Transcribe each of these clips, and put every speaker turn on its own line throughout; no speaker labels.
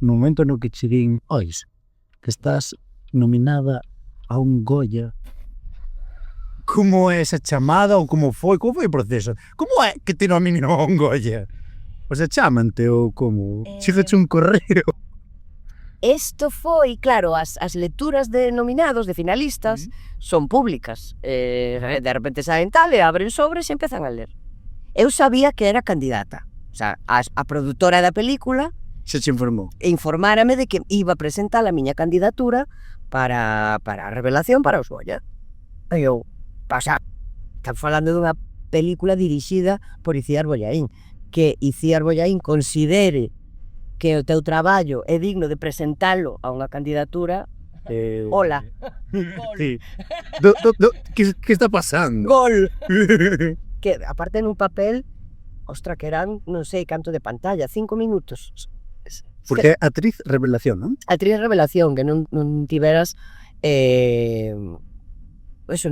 no momento no que che din, ois, que estás nominada a un Goya, como é esa chamada ou como foi o proceso? Como é que te nominan a un Goya? O sea, chamante ou como? Chígache un correo?
Isto foi, claro, as lecturas de nominados, de finalistas, son públicas. De repente saen tal e abren sobres e empezan a ler. Eu sabía que era candidata. O sea, a produtora da película
Se che informou?
informárame de que iba a presentar a miña candidatura para a revelación para os Goya. E eu, están falando dunha película dirixida por Iciar Bollaín, que Iciar Bollaín considere que o teu traballo é digno de presentalo a unha candidatura. Hola.
Sí. Que está pasando?
Gol. Que aparte nun papel, ostra, que eran, non sei canto de pantalla, 5 minutos.
Porque actriz revelación, non?
Actriz revelación, que non tiveras eso,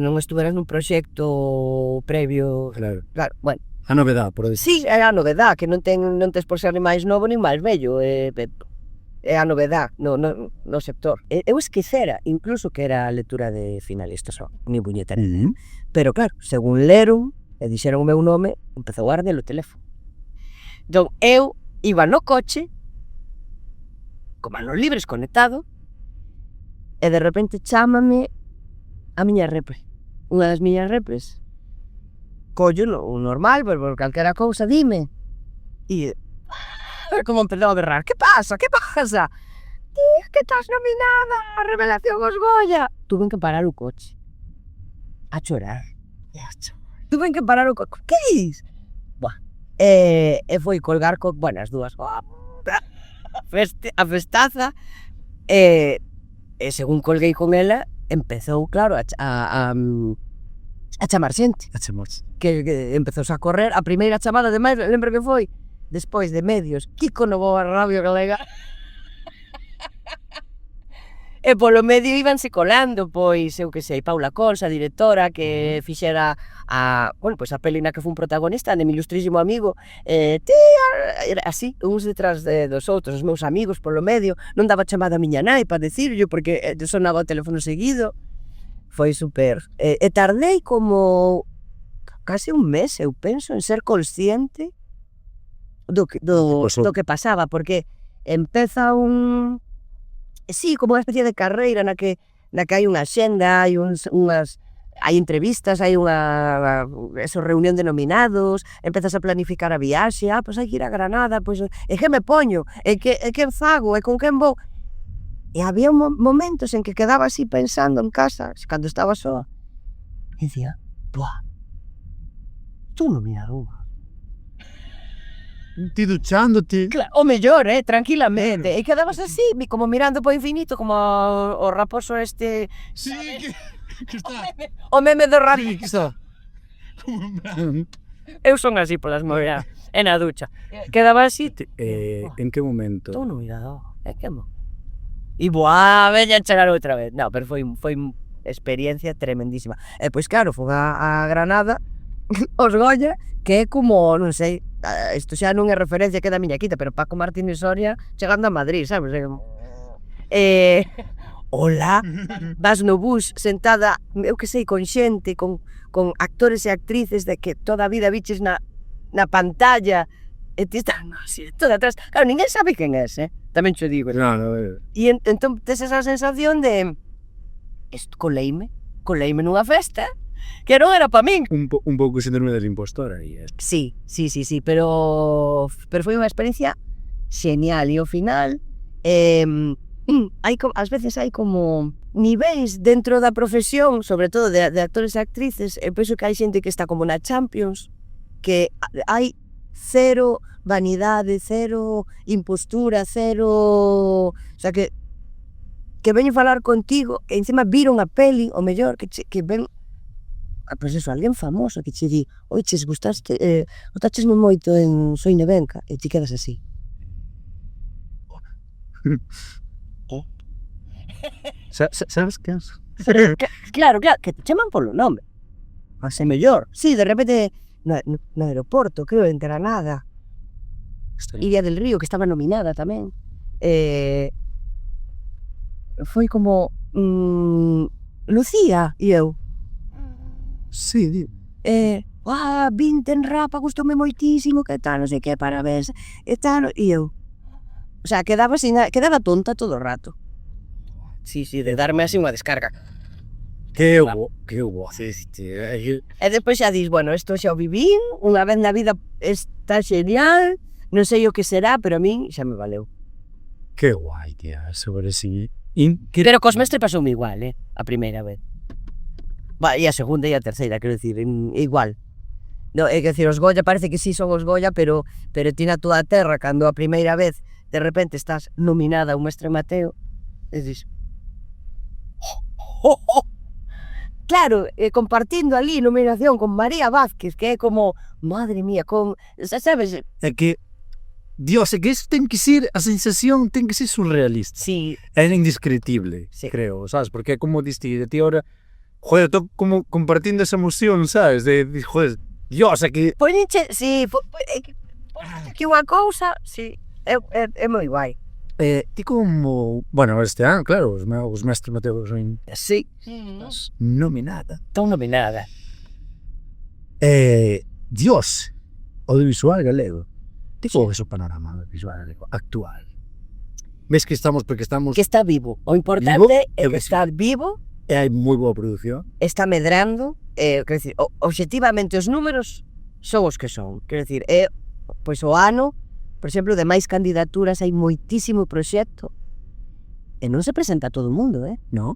non estuveras nun proxecto previo.
Claro.
Claro, bueno.
A novedade, por decir.
Sí, é a novedade, que non tes por ser ni máis novo ni máis vello, é a novedade no sector. Eu esquecera, incluso que era a lectura de finalistas, ni puñeta. Pero claro, según leron e dixeron o meu nome, empezou a arder o teléfono. Entón, eu iba no coche, con manos libres, conectado, e de repente chámame a miña repre, unha das miñas repres. Collo o normal, por calquera cousa, dime. E como empezou a berrar, que pasa? Que pasa? Tía, que estás nominada a revelación os Goya. Tuve que parar o coche a chorar. Tuve que parar o coche. Que dis? Buah. E foi colgar bueno, as dúas. A festaza. E según colguei con ela, empezou, claro, a chamar xente.
A chamarse.
Que empezou a correr. A primeira chamada, ademais, lembro que foi despois de medios. Kiko Novoa, Radio Galega. E polo medio íbanse colando, pois, eu que sei, Paula Cons, a directora, que fixera a peli na que foi un protagonista, de mi ilustrísimo amigo, así, uns detrás dos outros, os meus amigos polo medio, non daba chamada a miña nai para decirlo, porque sonaba o teléfono seguido. Foi super. E tardei como case un mes, eu penso, en ser consciente do que pasaba, porque empeza sí, como unha especie de carreira na que hai unha xenda, hai hai entrevistas, hai unha reunión de nominados, empezas a planificar a viaxe, pois hai que ir a Granada, pois, e que me poño, e que fago, e con quen vou. E había momentos en que quedaba así pensando en casa, cando estaba soa, e dicía, buah, estou nominado.
Ti duchándote.
Claro, o mellor, tranquilamente. E quedabas así, como mirando po infinito, como o raposo este.
Sí, que está.
O meme do rato.
Sí, que está.
Eu son así polas movidas, na ducha. Quedaba así.
En que momento?
Estou nominado, que mo. E boa, veña a chegar outra vez. No, pero foi experiencia tremendísima. E pois claro, foi a Granada, os Goya, que é como, non sei, isto xa non é referencia que da miña quita, pero Paco Martínez Soria chegando a Madrid, sabes? Hola, vas no bus sentada, eu que sei, con xente, con actores e actrices de que toda a vida viches na pantalla, e ti estás así, toda atrás. Claro, ninguén sabe quen é, tamén xo digo.
No.
E entón tes esa sensación de coleime nunha festa que non era pa min.
Un pouco síndrome del impostor aí.
Sí, pero foi unha experiencia genial, e ao final ás veces hai como niveis dentro da profesión, sobre todo de actores e actrices, e penso que hai xente que está como na Champions, que hai cero vanidade, cero impostura, cero... O sea, que veño falar contigo, e encima viron a peli, o mellor, que ven, pois eso, alguén famoso, que che di, oiches, gustachesme moito en Soy Nevenka, e ti quedas así.
Sabes que es?
Claro, que te chaman polo nome. Mas é mellor. Sí, de repente, no aeroporto, creo, en Granada, Iria del Río, que estaba nominada tamén. foi como Lucía e eu.
Sí, di.
Vinte en Rapa, gustoume moitísimo, que tal, non sei que, parabéns, e tal, e eu. O sea, quedaba tonta todo o rato. Sí, de darme así unha descarga.
Que hubo,
E despois xa dis, bueno, isto xa o vivín, unha vez na vida está genial, non sei o que será, pero a min xa me valeu.
Que guai, tía, sobre si.
Pero cos mestres pasoume igual, a primeira vez. E a segunda e a terceira, quero dicir, igual. No, é que decir, os Goya parece que sí son os Goya, pero ti na túa terra, cando a primeira vez de repente estás nominada a un Mestre Mateo, e dis... Claro, compartindo ali nominación con María Vázquez, que é como, madre mía, sabes?
É que, Dios, é que isto ten que ser, a sensación ten que ser surrealista.
Sí.
É indescriptible,
sí.
Creo, sabes? Porque é como diste, de ti ahora, joder, estou como compartindo esa emoción, sabes? De joder, Dios, é que...
Poñenche, sí, que unha cousa, sí, é moi guai.
Ti como... Bueno, este ano, claro, os mestres Mateo son...
Sí.
Nominada.
Estão nominada.
Dios, audiovisual galego. Ti como ves o panorama audiovisual galego actual? Ves que estamos, porque estamos...
Que está vivo. O importante é que está vivo.
E hai moi boa produción.
Está medrando. Quero dicir, obxectivamente os números son os que son. Quero dicir, pois o ano, por exemplo, de máis candidaturas, hai moitísimo proxecto e non se presenta a todo o mundo,
No?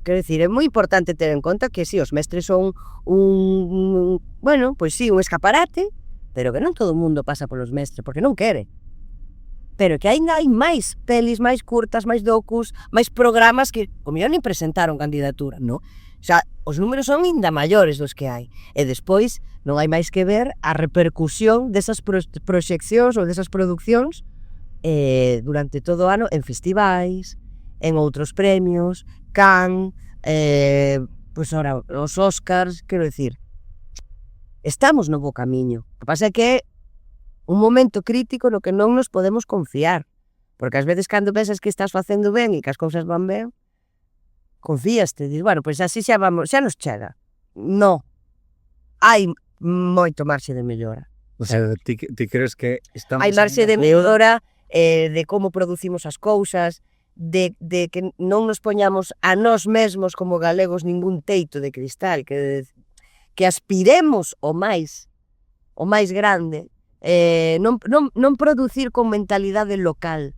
Quero dicir, é moi importante ter en conta que si, os mestres son bueno, pois si, un escaparate, pero que non todo o mundo pasa polos mestres, porque non quere. Pero que ainda hai máis pelis, máis curtas, máis docus, máis programas que, o mellor, nin presentaron candidatura, no? O sea, os números son ainda maiores dos que hai. E despois, non hai máis que ver a repercusión desas proxeccións ou desas producións durante todo o ano en festivais, en outros premios, Cannes, pois ora, os Oscars, quero dicir, estamos no bo camiño. O que pasa é que é un momento crítico no que non nos podemos confiar, porque ás veces cando pensas que estás facendo ben e que as cousas van ben, confíaste, dis, bueno, pois así xa nos chega. No, hai moito marxe de mellora.
O sea, ti crees que estamos...
Hai marxe de mellora de como producimos as cousas, de que non nos poñamos a nós mesmos como galegos ningún teito de cristal, que aspiremos o máis grande, non producir con mentalidade local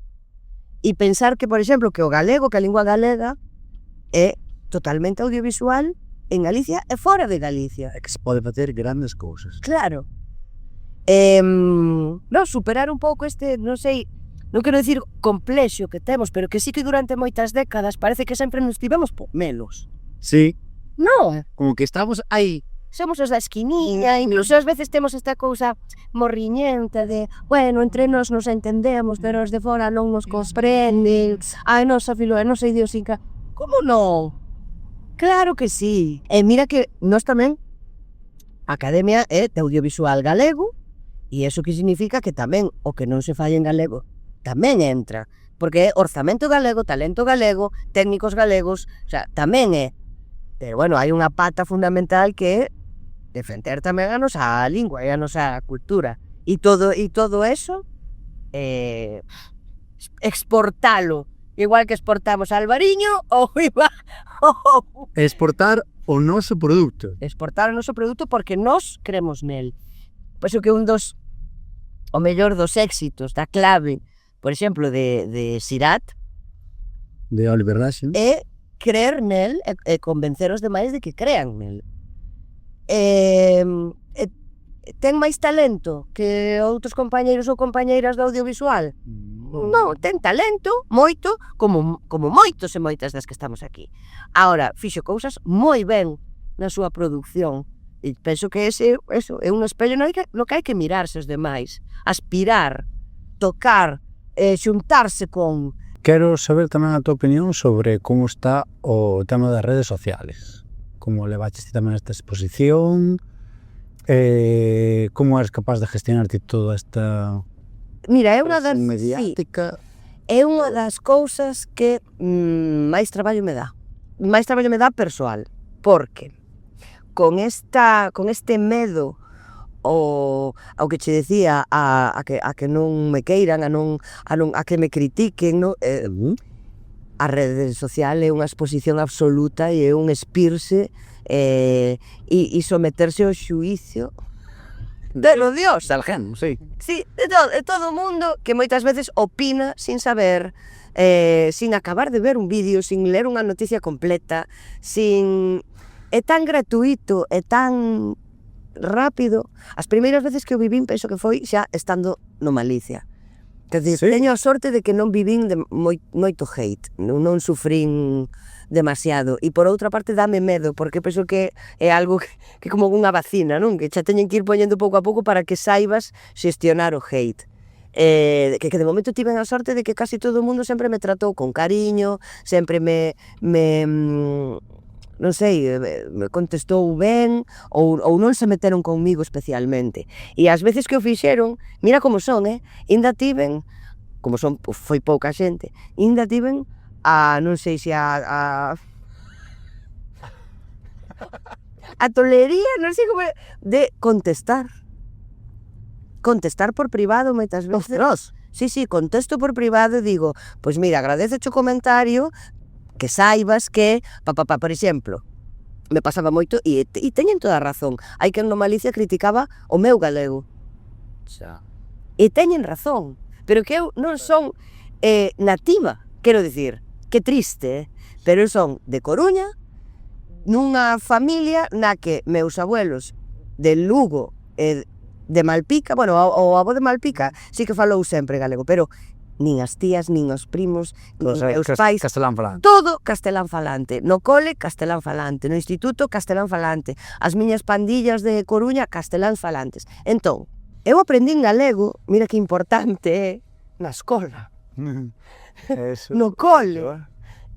e pensar que, por exemplo, que o galego, que a lingua galega é totalmente audiovisual en Galicia e fora de Galicia.
É que se pode facer grandes cousas.
Claro. Superar un pouco este, non sei, non quero dicir complexo que temos, pero que sí que durante moitas décadas parece que sempre nos tivemos melos.
Sí.
Non.
Como que estamos aí.
Somos os da esquiniña, incluso ás veces temos esta cousa morriñenta de, bueno, entre nós nos entendemos, pero os de fora non nos comprenden, a nosa idiosincrasia. Como non? Claro que sí. E mira que nós tamén, a Academia é de Audiovisual Galego, e iso que significa que tamén o que non se fai en galego tamén entra, porque é orzamento galego, talento galego, técnicos galegos, o sea, tamén é. Pero bueno, hai unha pata fundamental que é defender tamén a nosa lingua e a nosa cultura. E todo eso, exportalo. Igual que exportamos Alvariño ou
exportar o noso produto.
Exportar o noso produto porque nós cremos nel. Penso que o mellor dos éxitos, da clave, por exemplo, de Sirat,
de Oliver Russell,
é creer nel e convencer os demais de que crean nel. Ten máis talento que outros compañeiros ou compañeiras do audiovisual? Non, ten talento, moito, como moitos e moitas das que estamos aquí. Ahora, fixo cousas moi ben na súa produción. E penso que ese é un espello no que hai que mirarse os demais. Aspirar, tocar, xuntarse con...
Quero saber tamén a tua opinión sobre como está o tema das redes sociales. Como levaches tamén esta exposición, como eres capaz de gestionarte toda esta...
Mira, é unha das...
mediática...
Sí. é unha das cousas que máis traballo me dá. Máis traballo me dá persoal, porque con este medo ao que che decía, a que non me queiran, a que me critiquen, no? A rede social é unha exposición absoluta e é un espirse e someterse ao xuicio de Dios.
Alguén, sí.
Sí, de todo o mundo que moitas veces opina sin saber, sin acabar de ver un vídeo, sin ler unha noticia completa, É tan gratuito, é tan rápido. As primeiras veces que o vivín penso que foi xa estando no Malicia. Quer dizer, teño a sorte de que non vivín de moito hate, non sufrín demasiado. E por outra parte dame medo, porque penso que é algo que como unha vacina, non? Que xa teñen que ir poñendo pouco a pouco para que saibas xestionar o hate. Que de momento tiven a sorte de que casi todo o mundo sempre me tratou con cariño, sempre me non sei, me contestou ben, ou non se meteron conmigo especialmente. E as veces que o fixeron, mira como son, ainda tiven, como foi pouca xente, ainda tiven non sei se a tolería, non sei como, de contestar por privado moitas veces. Sí, contesto por privado e digo, pois mira, agradezo o comentario, que saibas que, por exemplo, me pasaba moito, e teñen toda a razón, hai quen no Malicia criticaba o meu galego. E teñen razón, pero que eu non son nativa, quero dicir, que triste, pero eu son de Coruña, nunha familia na que meus abuelos de Lugo e de Malpica, bueno, o avó de Malpica sí que falou sempre galego, pero nin as tías, nin os primos, nin os pais,
castelán falante.
Todo castelán falante. No cole, castelán falante. No instituto, castelán falante. As miñas pandillas de Coruña, castelán falantes. Entón, eu aprendín galego, mira que importante é, na escola, no cole,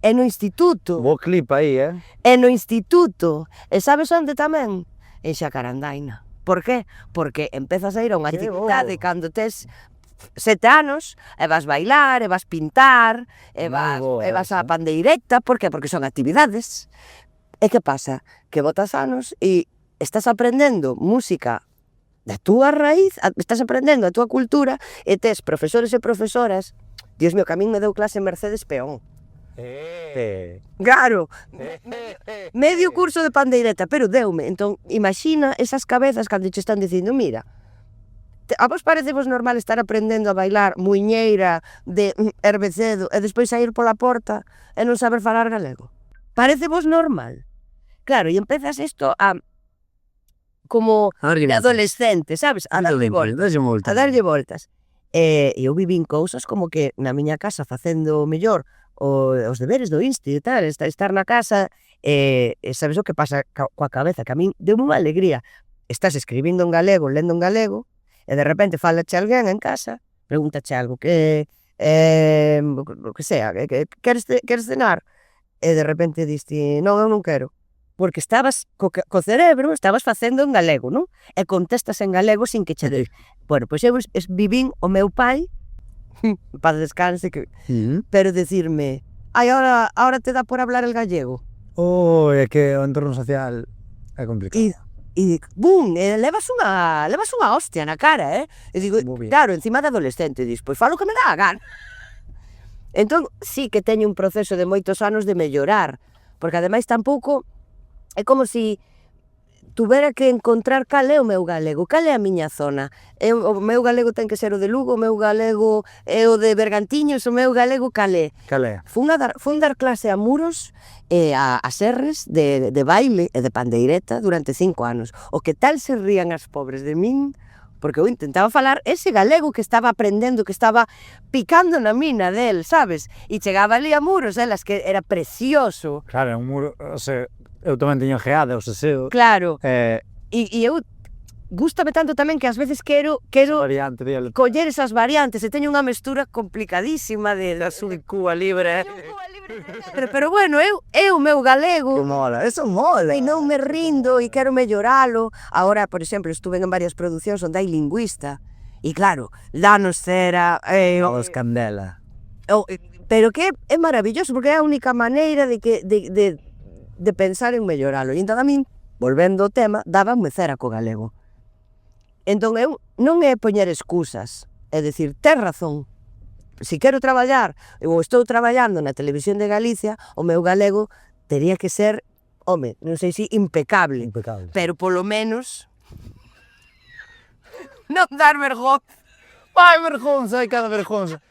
e no instituto.
Bo clip aí,
E no instituto. E sabes onde tamén? En Xacarandaina. Por qué? Porque empezas a ir a unha actividade cando tes 7 anos, e vas bailar, e vas pintar, e vas á pandeireta. Por qué? Porque son actividades. E que pasa? Que botas anos e estás aprendendo música da túa raíz, estás aprendendo a túa cultura, e tes profesores e profesoras. Dios mío, que a min me deu clase Mercedes Peón. Claro, medio curso de pandeireta, pero deume. Entón, imagina esas cabezas cando te están dicindo, mira, a vos parecevos normal estar aprendendo a bailar muiñeira de Herbecedo e despois sair pola porta e non saber falar galego? Parecevos normal? Claro, e empezas isto como de adolescente, sabes? A darlle voltas. E eu vivín cousas como que na miña casa facendo mellor os deberes do insti e tal, estar na casa, e sabes o que pasa coa cabeza, que a min deu unha alegría. Estás escribindo en galego, lendo en galego, e de repente falache alguén en casa, pregúntache algo que sea, que queres cenar? E de repente diste, non, eu non quero. Porque estabas co cerebro, estabas facendo en galego, non? E contestas en galego sin que che dei. Bueno, pois eu vivín o meu pai, para descanse, pero decirme, ahora te dá por hablar el gallego.
É que o entorno social é complicado.
E bum, levas unha hostia na cara, E digo, claro, encima de adolescente, dis, pois falo que me dá a gana. Entón, sí que teño un proceso de moitos anos de mellorar, porque ademais tampouco é como si tuvera que encontrar cal é o meu galego, cal é a miña zona. O meu galego ten que ser o de Lugo, o meu galego é o de Bergantiños, o meu galego cal é?
Cal é?
Fun dar clase a Muros e a Serres de baile e de pandeireta durante 5 anos. O que tal se rían as pobres de min, porque eu intentaba falar ese galego que estaba aprendendo, que estaba picando na mina del, sabes? E chegaba ali a Muros, elas que era precioso.
Claro, un muro, o sea, eu tamén teño geada, o seseo.
Claro, e eu gústame tanto tamén que ás veces quero coller esas variantes, e teño unha mestura complicadísima de azul e Cuba Libre. Pero bueno, eu o meu galego.
Que mola, eso mola.
E non me rindo e quero melloralo. Agora, por exemplo, estuve en varias producións onde hai lingüista. E claro, danos cera.
Vamos candela.
Pero que é maravilloso, porque é a única maneira de pensar en melloralo. E entón a min, volvendo ao tema, dábanme cera co galego. Entón eu non é poñer excusas, é dicir, ten razón. Se quero traballar, ou estou traballando na Televisión de Galicia, o meu galego tería que ser, home, non sei se impecable,
Impecable.
pero polo menos non dar vergonza.
Ai, vergonza, hai cada vergonza.